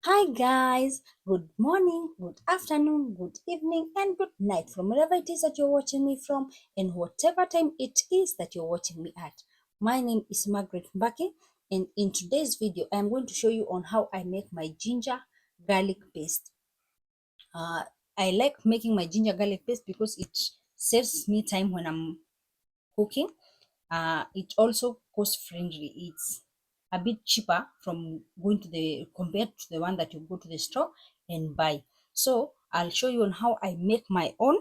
Hi guys, good morning, good afternoon, good evening, and good night from wherever it is that you're watching me from and whatever time it is that you're watching me at. My name is Margaret Mbaki, and in today's video, I'm going to show you on how I make my ginger garlic paste. Uh, I like making my ginger garlic paste because it saves me time when I'm cooking. It also cost friendly. It's a bit cheaper from going to the compared to the one that you go to the store and buy. So I'll show you on how I make my own.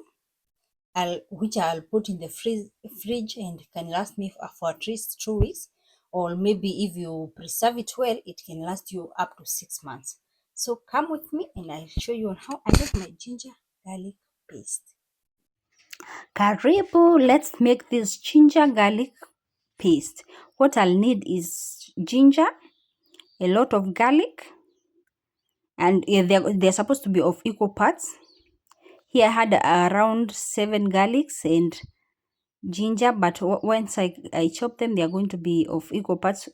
Which I'll put in the fridge and can last me for at least 2 weeks, or maybe if you preserve it well, it can last you up to 6 months. So come with me and I'll show you on how I make my ginger garlic paste. Karibu, let's make this ginger garlic paste. What I'll need is ginger, a lot of garlic, and they're supposed to be of equal parts. Here I had around 7 garlics and ginger, but once I chop them, they are going to be of equal parts.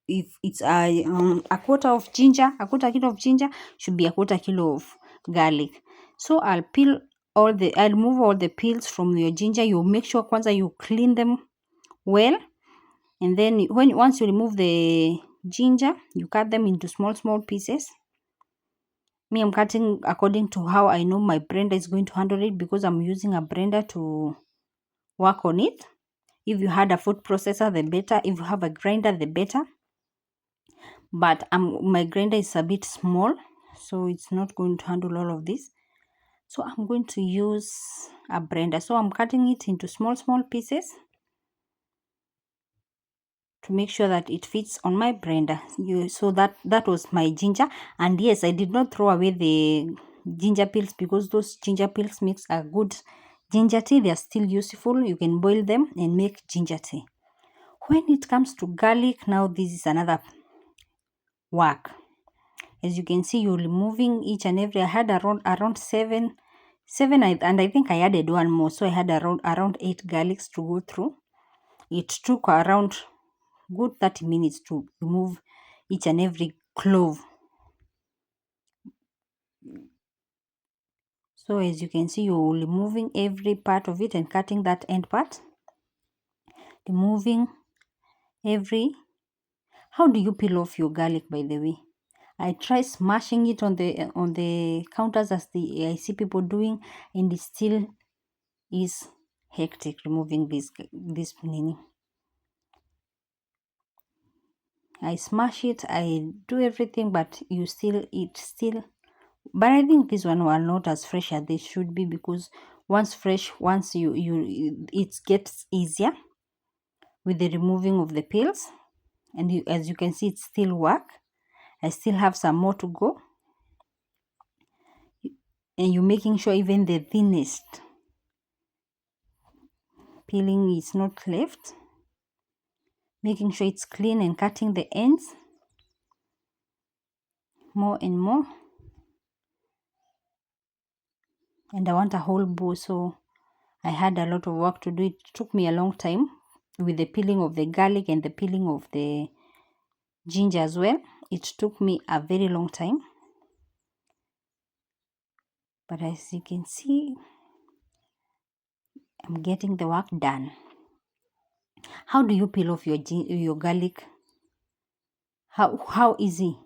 If it's a quarter of ginger, a quarter kilo of ginger should be a quarter kilo of garlic. So I'll remove all the peels from your ginger. You make sure kwanza you clean them well, and then once you remove the ginger, you cut them into small pieces. Me, I'm cutting according to how I know my blender is going to handle it, because I'm using a blender to work on it. If you had a food processor, the better. If you have a grinder, the better. But my grinder is a bit small, so it's not going to handle all of this. So I'm going to use a blender. So I'm cutting it into small pieces to make sure that it fits on my blender. So that was my ginger. And yes, I did not throw away the ginger peels, because those ginger peels makes a good ginger tea. They are still useful. You can boil them and make ginger tea. When it comes to garlic, now this is another work. As you can see, you're removing each and every. I had around seven, and I think I added one more, so I had around 8 garlics to go through. It took around good 30 minutes to remove each and every clove. So as you can see, you're removing every part of it and cutting that end part, removing every. How do you peel off your garlic, by the way? I try smashing it on the counters as I see people doing, and it still is hectic removing this nini. I smash it, I do everything, but but I think these one were not as fresh as they should be, because once fresh, once it gets easier with the removing of the peels. And as you can see, it still work. I still have some more to go, and you're making sure even the thinnest peeling is not left, making sure it's clean and cutting the ends more and more. And I want a whole bowl, so I had a lot of work to do. It took me a long time with the peeling of the garlic and the peeling of the ginger as well. It took me a very long time, but as you can see, I'm getting the work done. How do you peel off your garlic? How easy?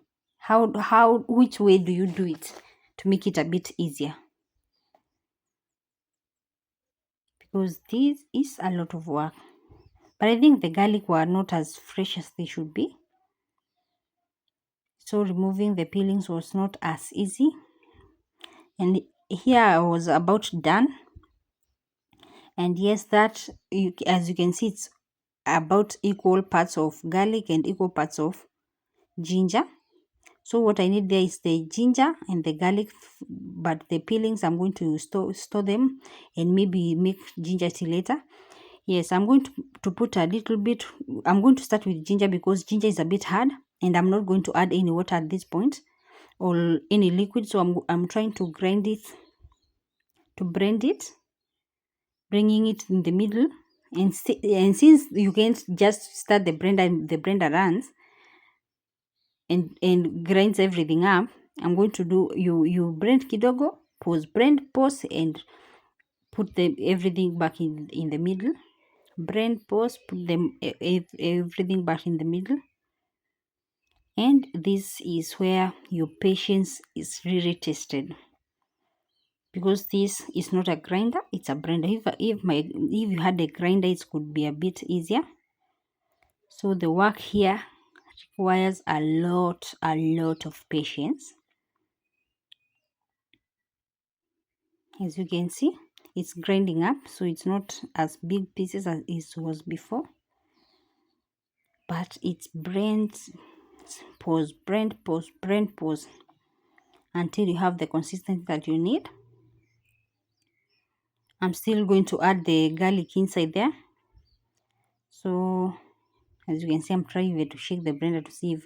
Which way do you do it to make it a bit easier? Because this is a lot of work. But I think the garlic were not as fresh as they should be, so removing the peelings was not as easy. And here I was about done. And yes, as you can see, it's about equal parts of garlic and equal parts of ginger. So what I need there is the ginger and the garlic, but the peelings I'm going to store them and maybe make ginger tea later. Yes, I'm going to put a little bit. I'm going to start with ginger because ginger is a bit hard, and I'm not going to add any water at this point or any liquid. So I'm trying to blend it, bringing it in the middle. And since you can't just start the blender and the blender runs, and grinds everything up, I'm going to do, you blend kidogo, pause, and put everything back in the middle. Blend, pause, put them everything back in the middle. And this is where your patience is really tested, because this is not a grinder, it's a blender. If you had a grinder, it could be a bit easier. So the work here requires a lot of patience. As you can see, it's grinding up, so it's not as big pieces as it was before, but it's blend, pause, blend, pause, blend, pause, until you have the consistency that you need. I'm still going to add the garlic inside there. So as you can see, I'm trying to shake the blender to see if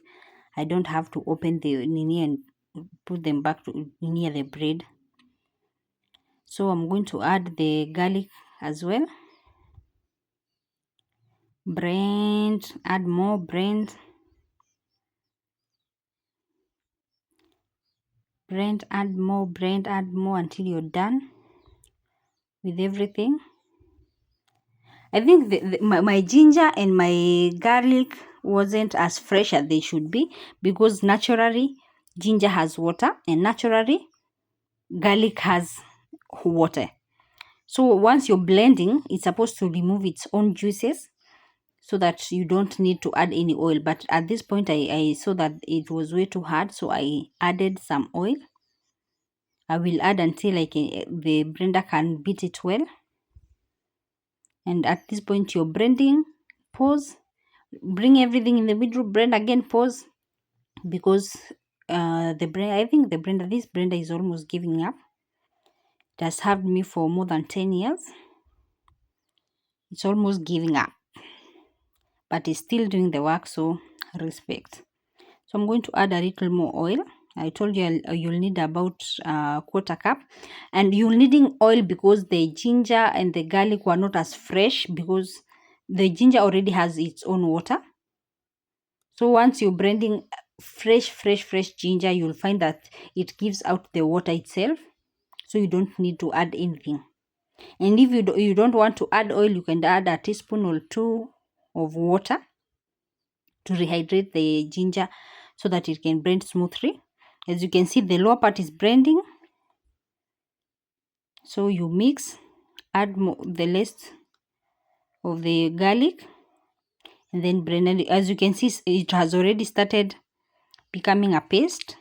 I don't have to open the nini and put them back to near the bread. So I'm going to add the garlic as well. Blend, add more, blend, add more, blend, add more until you're done with everything. I think my ginger and my garlic wasn't as fresh as they should be, because naturally ginger has water and naturally garlic has water. So once you're blending, it's supposed to remove its own juices so that you don't need to add any oil. But at this point, I saw that it was way too hard, so I added some oil. I will add until the blender can beat it well. And at this point, you're blending, pause, bring everything in the middle, blend again, pause, because I think this blender is almost giving up. It has served me for more than 10 years. It's almost giving up, but it's still doing the work, so respect. So I'm going to add a little more oil. I told you you'll need about quarter cup, and you're needing oil because the ginger and the garlic were not as fresh, because the ginger already has its own water. So once you're blending fresh ginger, you'll find that it gives out the water itself, so you don't need to add anything. And if you don't want to add oil, you can add a teaspoon or two of water to rehydrate the ginger so that it can blend smoothly. As you can see, the lower part is blending, so you mix, add the rest of the garlic, and then blend. And as you can see, it has already started becoming a paste.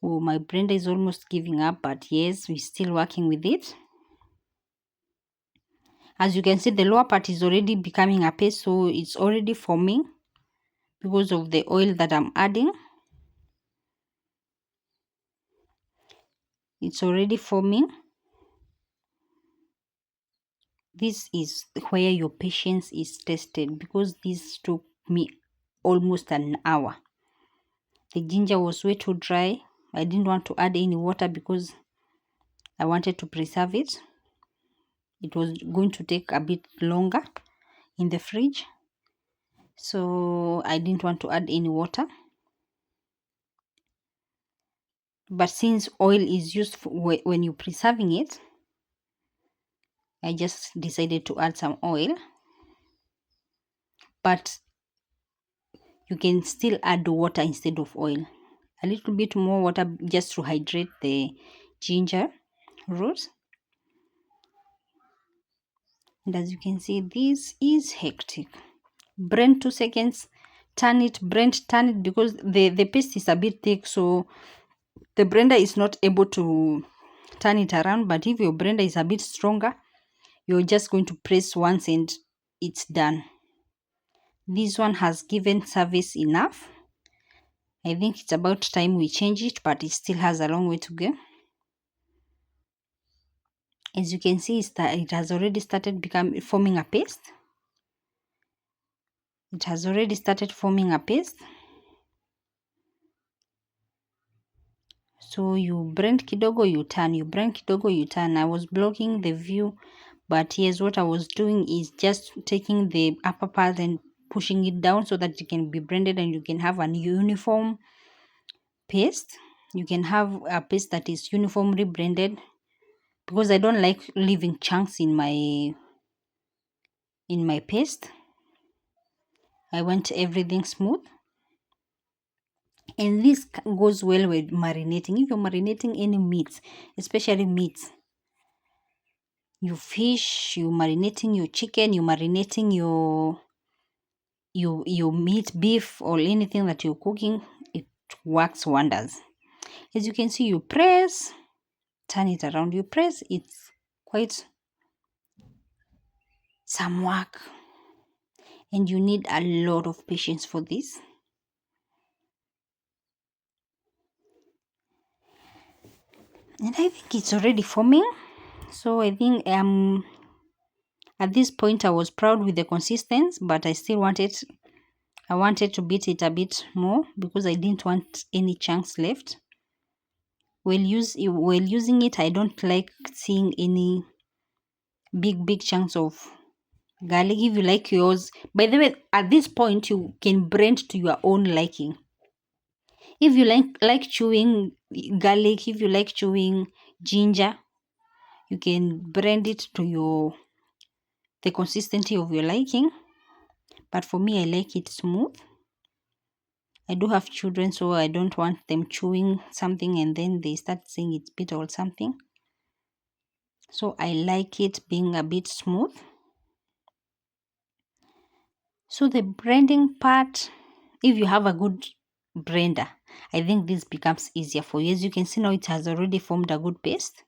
Oh, my blender is almost giving up, but yes, we're still working with it. As you can see, the lower part is already becoming a paste, so it's already forming because of the oil that I'm adding. It's already forming. This is where your patience is tested, because this took me almost an hour. The ginger was way too dry. I didn't want to add any water because I wanted to preserve it. It was going to take a bit longer in the fridge, so I didn't want to add any water. But since oil is used when you're preserving it, I just decided to add some oil. But you can still add water instead of oil. A little bit more water just to hydrate the ginger roots. And as you can see, this is hectic. Blend 2 seconds, turn it, blend, turn it, because the paste is a bit thick, so the blender is not able to turn it around. But if your blender is a bit stronger, you're just going to press once and it's done. This one has given service enough. I think it's about time we change it, but it still has a long way to go. As you can see, it has already started forming a paste. It has already started forming a paste. So you blend kidogo, you turn, you blend kidogo, you turn. I was blocking the view, but yes, what I was doing is just taking the upper part and pushing it down so that it can be blended and you can have an uniform paste. You can have a paste that is uniformly blended, because I don't like leaving chunks in my paste. I want everything smooth. And this goes well with marinating. If you're marinating any meats, especially meats, your fish, you're marinating your chicken, you're marinating your meat, beef, or anything that you're cooking, it works wonders. As you can see, you press, turn it around, you press. It's quite some work, and you need a lot of patience for this. And I think it's already forming. So I think at this point I was proud with the consistency, but I still wanted to beat it a bit more because I didn't want any chunks left. While using it, I don't like seeing any big chunks of garlic. If you like yours, by the way, at this point you can blend to your own liking. If you like chewing garlic, if you like chewing ginger, you can blend it to the consistency of your liking. But for me, I like it smooth. I do have children, so I don't want them chewing something and then they start saying it's bitter or something. So I like it being a bit smooth. So the blending part, if you have a good blender, I think this becomes easier for you. As you can see now, it has already formed a good paste,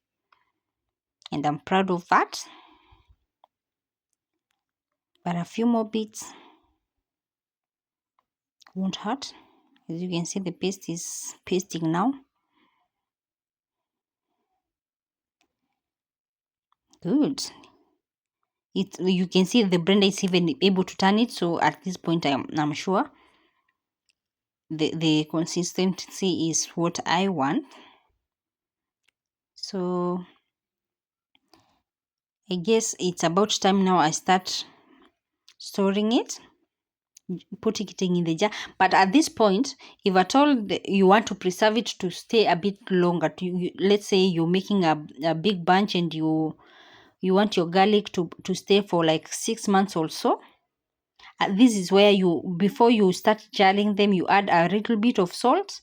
and I'm proud of that. But a few more bits won't hurt. As you can see, the paste is pasting now. Good. You can see the blender is even able to turn it. So at this point, I'm sure the consistency is what I want. So I guess it's about time now I start storing it, putting it in the jar. But at this point, if at all you want to preserve it to stay a bit longer, let's say you're making a big bunch and you want your garlic to stay for like 6 months or so, this is where before you start jarring them, you add a little bit of salt,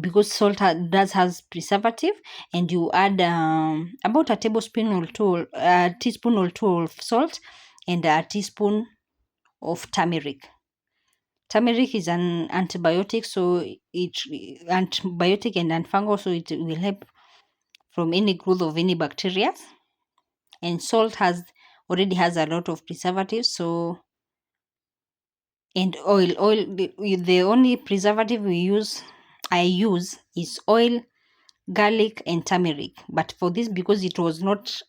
because salt does has preservative, and you add about a teaspoon or two of salt and a teaspoon of turmeric. Turmeric is an antibiotic, so antibiotic and antifungal, so it will help from any growth of any bacteria. And salt already has a lot of preservatives. So, and oil, the only preservative I use is oil, garlic, and turmeric. But for this, because it was not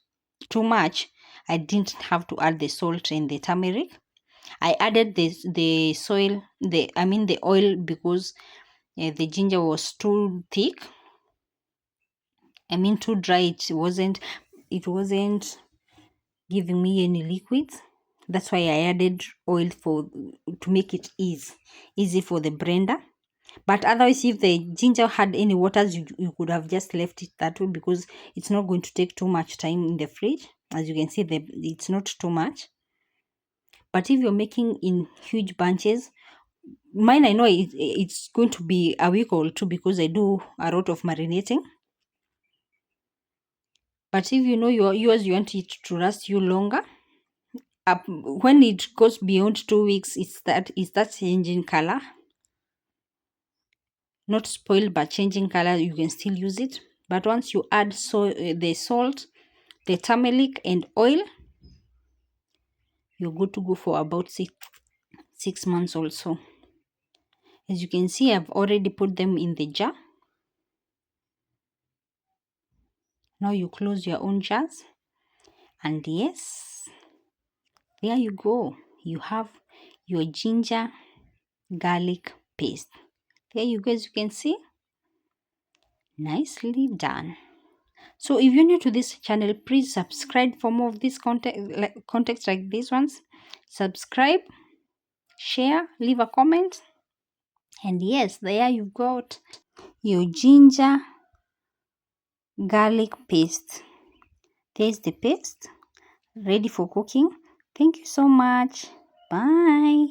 too much, I didn't have to add the salt and the turmeric. I added the oil, because the ginger was too thick. Too dry. It wasn't giving me any liquids. That's why I added oil to make it easy for the blender. But otherwise, if the ginger had any waters, you could have just left it that way, because it's not going to take too much time in the fridge. As you can see, it's not too much. But if you're making in huge bunches, mine, I know it's going to be a week or two, because I do a lot of marinating. But if you know yours, you want it to last you longer, when it goes beyond 2 weeks, it starts changing color. Not spoiled, but changing color. You can still use it. But once you add the salt, the turmeric, and oil, you're good to go for about 6 months also. As you can see, I've already put them in the jar. Now you close your own jars, and yes, there you go. You have your ginger garlic paste. There you go. As you can see, nicely done. So if you're new to this channel, please subscribe for more of this content like these ones. Subscribe share, leave a comment. And yes, there you got your ginger garlic paste. There's the paste ready for cooking. Thank you so much. Bye.